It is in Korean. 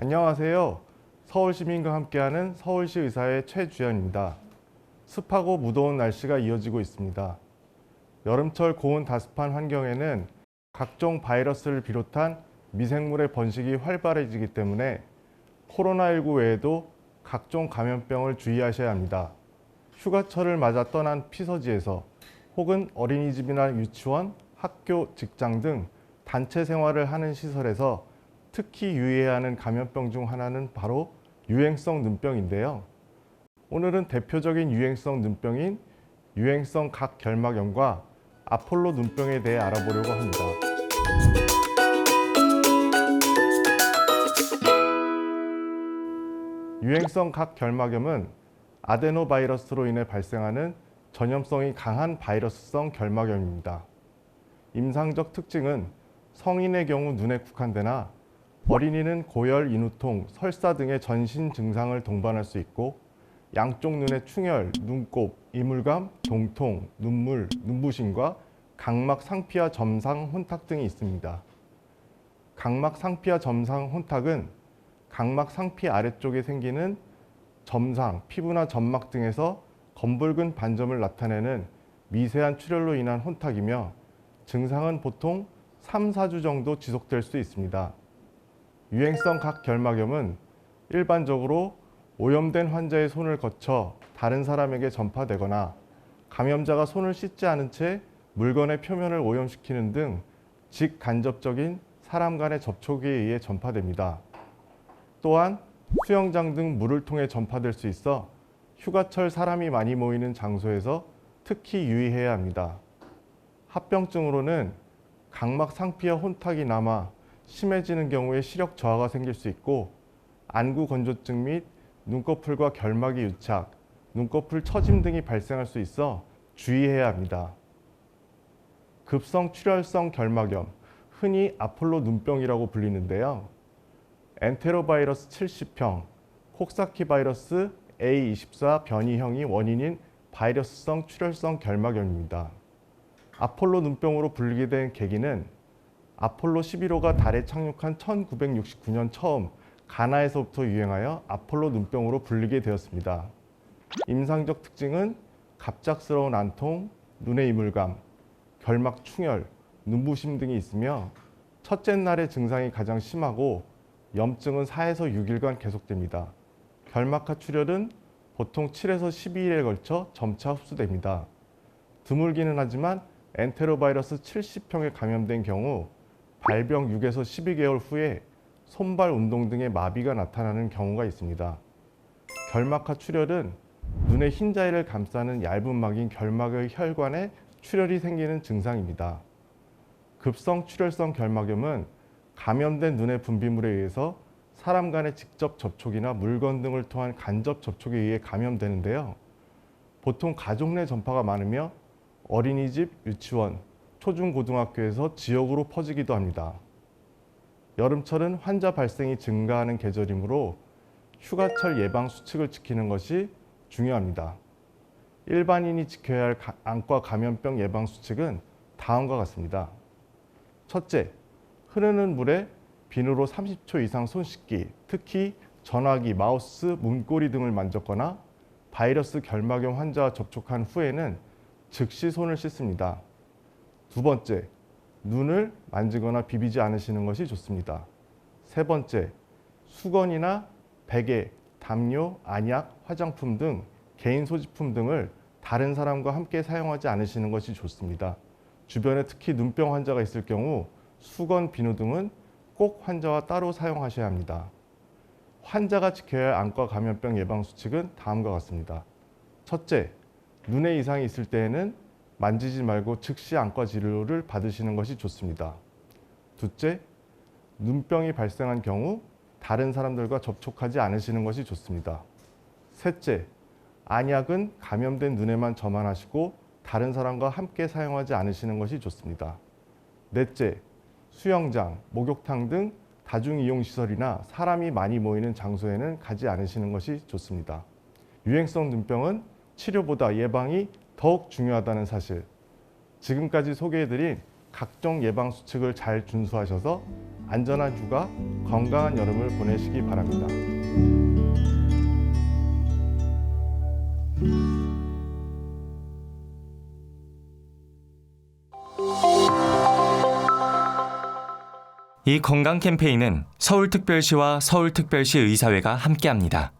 안녕하세요. 서울시민과 함께하는 서울시 의사의 최주현입니다. 습하고 무더운 날씨가 이어지고 있습니다. 여름철 고온 다습한 환경에는 각종 바이러스를 비롯한 미생물의 번식이 활발해지기 때문에 코로나19 외에도 각종 감염병을 주의하셔야 합니다. 휴가철을 맞아 떠난 피서지에서 혹은 어린이집이나 유치원, 학교, 직장 등 단체 생활을 하는 시설에서 특히 유의해야 하는 감염병 중 하나는 바로 유행성 눈병인데요. 오늘은 대표적인 유행성 눈병인 유행성 각결막염과 아폴로 눈병에 대해 알아보려고 합니다. 유행성 각결막염은 아데노바이러스로 인해 발생하는 전염성이 강한 바이러스성 결막염입니다. 임상적 특징은 성인의 경우 눈에 국한되나 어린이는 고열, 인후통, 설사 등의 전신 증상을 동반할 수 있고 양쪽 눈의 충혈, 눈곱, 이물감, 동통, 눈물, 눈부심과 각막 상피와 점상 혼탁 등이 있습니다. 각막 상피와 점상 혼탁은 각막 상피 아래쪽에 생기는 점상, 피부나 점막 등에서 검붉은 반점을 나타내는 미세한 출혈로 인한 혼탁이며 증상은 보통 3, 4주 정도 지속될 수 있습니다. 유행성 각결막염은 일반적으로 오염된 환자의 손을 거쳐 다른 사람에게 전파되거나 감염자가 손을 씻지 않은 채 물건의 표면을 오염시키는 등 직간접적인 사람 간의 접촉에 의해 전파됩니다. 또한 수영장 등 물을 통해 전파될 수 있어 휴가철 사람이 많이 모이는 장소에서 특히 유의해야 합니다. 합병증으로는 각막 상피와 혼탁이 남아 심해지는 경우에 시력 저하가 생길 수 있고 안구 건조증 및 눈꺼풀과 결막이 유착, 눈꺼풀 처짐 등이 발생할 수 있어 주의해야 합니다. 급성 출혈성 결막염, 흔히 아폴로 눈병이라고 불리는데요. 엔테로바이러스 70형, 콕사키 바이러스 A24 변이형이 원인인 바이러스성 출혈성 결막염입니다. 아폴로 눈병으로 불리게 된 계기는 아폴로 11호가 달에 착륙한 1969년 처음 가나에서부터 유행하여 아폴로 눈병으로 불리게 되었습니다. 임상적 특징은 갑작스러운 안통, 눈의 이물감, 결막 충혈, 눈부심 등이 있으며 첫째 날의 증상이 가장 심하고 염증은 4에서 6일간 계속됩니다. 결막하 출혈은 보통 7에서 12일에 걸쳐 점차 흡수됩니다. 드물기는 하지만 엔테로바이러스 70형에 감염된 경우 발병 6에서 12개월 후에 손발 운동 등의 마비가 나타나는 경우가 있습니다. 결막하 출혈은 눈의 흰자위를 감싸는 얇은 막인 결막의 혈관에 출혈이 생기는 증상입니다. 급성 출혈성 결막염은 감염된 눈의 분비물에 의해서 사람 간의 직접 접촉이나 물건 등을 통한 간접 접촉에 의해 감염되는데요. 보통 가족 내 전파가 많으며 어린이집, 유치원, 초중고등학교에서 지역으로 퍼지기도 합니다. 여름철은 환자 발생이 증가하는 계절이므로 휴가철 예방 수칙을 지키는 것이 중요합니다. 일반인이 지켜야 할 안과 감염병 예방 수칙은 다음과 같습니다. 첫째, 흐르는 물에 비누로 30초 이상 손 씻기, 특히 전화기, 마우스, 문고리 등을 만졌거나 바이러스 결막염 환자와 접촉한 후에는 즉시 손을 씻습니다. 두 번째, 눈을 만지거나 비비지 않으시는 것이 좋습니다. 세 번째, 수건이나 베개, 담요, 안약, 화장품 등 개인 소지품 등을 다른 사람과 함께 사용하지 않으시는 것이 좋습니다. 주변에 특히 눈병 환자가 있을 경우 수건, 비누 등은 꼭 환자와 따로 사용하셔야 합니다. 환자가 지켜야 할 안과 감염병 예방 수칙은 다음과 같습니다. 첫째, 눈에 이상이 있을 때에는 만지지 말고 즉시 안과 진료를 받으시는 것이 좋습니다. 둘째, 눈병이 발생한 경우 다른 사람들과 접촉하지 않으시는 것이 좋습니다. 셋째, 안약은 감염된 눈에만 점안하시고 다른 사람과 함께 사용하지 않으시는 것이 좋습니다. 넷째, 수영장, 목욕탕 등 다중이용시설이나 사람이 많이 모이는 장소에는 가지 않으시는 것이 좋습니다. 유행성 눈병은 치료보다 예방이 더욱 중요하다는 사실, 지금까지 소개해드린 각종 예방 수칙을 잘 준수하셔서 안전한 휴가, 건강한 여름을 보내시기 바랍니다. 이 건강 캠페인은 서울특별시와 서울특별시 의사회가 함께합니다.